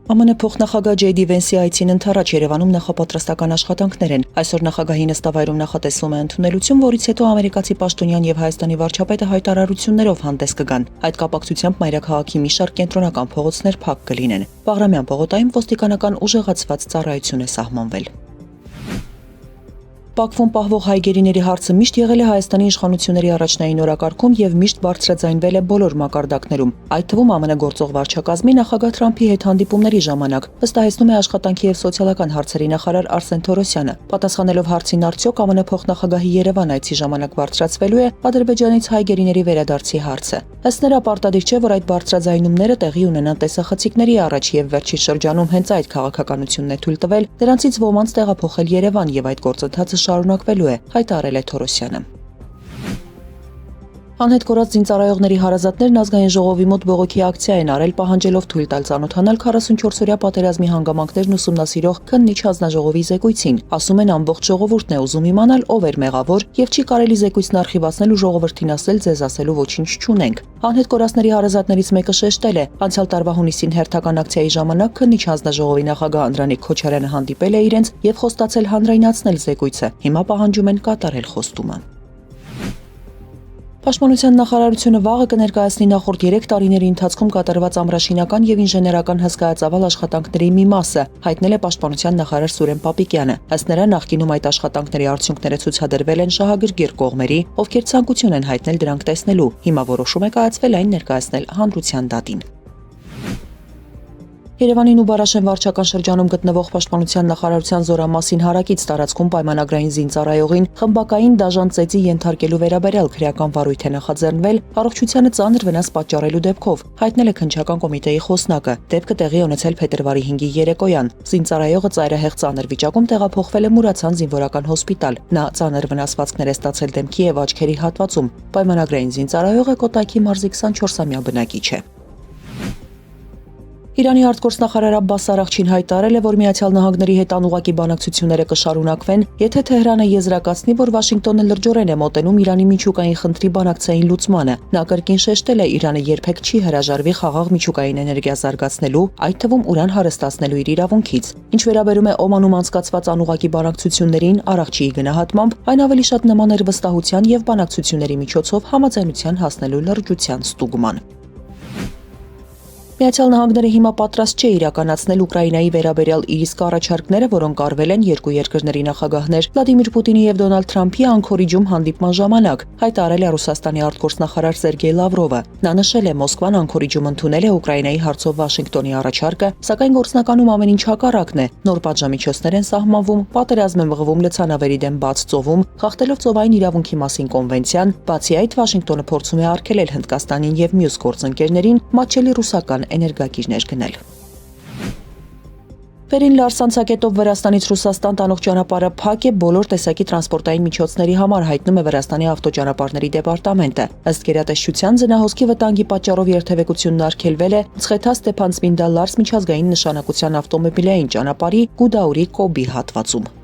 ԱՄՆ փոխնախագահ Ջեյ Դի Վենսի այցին ընթരാճ Երևանում նախապատրաստական աշխատանքներ են։ Այսօր նախագահի նստավայրում նախատեսվում է ընդունելություն, որից հետո ամերիկացի պաշտոնյան եւ Հայաստանի վարչապետը հայտարարություններով հանդես կգան։ Այդ կապակցությամբ մայրաքաղաքի մի շարք կենտրոնական փողոցներ փակ կլինեն։ Բաղրամյան պողոտայում ոստիկանական ուժեղացված ծառայություն է սահմանվել։ Բաքվում պահվող հայ գերիների հարցը միշտ եղել է Հայաստանի իշխանությունների առաջնային օրակարգում եւ միշտ բարձրաձայնվել է բոլոր մակարդակներում, այդ թվում ԱՄՆ գործող վարչակազմի նախագահ Թրամփի հետ հանդիպումների ժամանակ, վստահեցնում է աշխատանքի եւ սոցիալական հարցերի նախարար Արսեն Թորոսյանը։ Պատասխանելով հարցին արդյոք ԱՄՆ փոխնախագահի Երևան այցի ժամանակ բարձրացվելու է Ադրբեջանից հայ գերիների վերադարձի հարցը։ Ըստ նրա պարտադիր չէ, որ այդ բարձրաձայնումները տեղի ունենան տեսախցիկների առաջ եւ վերջին շրջանում հենց այդ քաղաքականությունն է թույլ տվել դրանցից ոմանց տեղափոխել Երևան եւ այդ գործընթացը շարունակվելու է, հայտարարել է Թորոսյանը։ Անհետ կորած զինծառայողների հարազատներն ազգային ժողովի մոտ բողոքի ակցիա են արել, պահանջելով թույլ տալ ծանոթանալ 44-օրյա պատերազմի հանգամանքներն ուսումնասիրող քննիչ հանձնաժողովի զեկույցին։ Ասում են ամբողջ ժողովուրդն է ուզում իմանալ ով էր մեղավոր եւ չի կարելի զեկույցն արխիվացնել ու ժողովրդին ասել ձեզ ասելու ոչինչ չունենք։ Անհետ կորածների հարազատներից մեկը շեշտել է, անցյալ տարվա հունիսին հերթական ակցիայի ժամանակ քննիչ հանձնաժողովի նախագահ Անդրանիկ Քոչարյանը հանդիպել է իրենց եւ խոստացել հանրայնացնել զեկույցը։ Հիմա պահանջում են կատարել խոստումը։ Պաշտպանության նախարարությունը վաղը կներկայացնի նախորդ 3 տարիների ընթացքում կատարված ամրաշինական եւ ինժեներական հսկայածավալ աշխատանքների մի մասը, հայտնել է Պաշտպանության նախարար Սուրեն Պապիկյանը։ Ըստ նրա նախկինում այդ աշխատանքների արդյունքները ցուցադրվել են շահագրգիռ կողմերի, ովքեր ցանկություն են հայտնել դրանք տեսնելու։ Հիմա որոշում է կայացվել այն ներկայացնել հանրության դատին։ Երևանին ու Բարաշեն վարչական շրջանում գտնվող Պաշտպանության նախարարության Զորամասին հարակից տարածքում պայմանագրային զինծառայողին խմբակային դաժան ծեծի ենթարկելու վերաբերյալ քրեական վարույթ է նախաձեռնվել առողջությանը ծանր վնաս պատճառելու դեպքով, հայտնել է քննչական կոմիտեի խոսնակը։ Դեպքը տեղի ունեցել փետրվարի 5-ի երեկոյան։ Զինծառայողը ծայրահեղ ծանր վիճակում տեղափոխվել է Մուրացան զինվորական հոսպիտալ։ Նա ծանր վնասվածքներ է ստացել դեմքի եւ աչքերի հատվածում։ Պայմանագրային զինծառայողը Կոտայքի մարզի 24-ամյա բնակիչ է։ Իրանի արտգործնախարար Աբբաս Արաղչին հայտարարել է, որ Միացյալ Նահանգների հետ անուղղակի բանակցությունները կշարունակվեն, եթե Թեհրանը եզրակացնի, որ Վաշինգտոնը լրջորեն է մոտենում Իրանի միջուկային խնդրի բանակցային լուծմանը։ Նա կրկին շեշտել է, Իրանը երբեք չի հրաժարվի խաղաղ միջուկային էներգիա զարգացնելու, այդ թվում ուրան հարստացնելու իր իրավունքից։ Ինչ վերաբերում է Օմանում անցկացված անուղղակի բանակցություններին, Արաղչիի գնահատմամբ, այն ավելի շատ նման էր վստահության եւ բանակցությունների միջոցով համաձայնության հասնելու լրջության ստուգման։ Միացյալ Նահանգները հիմա պատրաստ չէ իրականացնել Ուկրաինայի վերաբերյալ իր իսկ առաջարկները, որոնք արվել են երկու երկրների նախագահներ Վլադիմիր Պուտինի եւ Դոնալդ Թրամփի Անկորիջում հանդիպման ժամանակ, հայտարարել է Ռուսաստանի արտգործնախարար Սերգեյ Լավրովը։ Նա նշել է, Մոսկվան Անկորիջում ընդունել է Ուկրաինայի հարցով Վաշինգտոնի առաջարկը, սակայն գործնականում ամեն ինչ հակառակն է։ Նոր պատժամիջոցներ են սահմանվում, պատերազմ են մղվում լցանավերի դեմ բաց ծովում, խախտելով ծովային իրավունքի մասին կոնվենցիան։ Բացի այդ, Վաշինգտոնը փորձում է արգելել Հնդկաստանին եւ մյուս գործընկերներին մատչելի ռուսական էներգակիրներ գնել։ Վերին Լարսանցակետով Վրաստանից Ռուսաստան տանող ճանապարհը փակ է բոլոր տեսակի տրանսպորտային միջոցների համար, հայտնում է Վրաստանի ավտոճանապարհների դեպարտամենտը։ Ըստ գերատեսչության ձնահոսքի վտանգի պատճառով երթևեկությունն արգելվել է Մցխետա-Ստեփանցմինդա-Լարս միջազգային նշանակության ավտոմոբիլային ճանապարհի Գուդաուրի Կոբի հատվածում։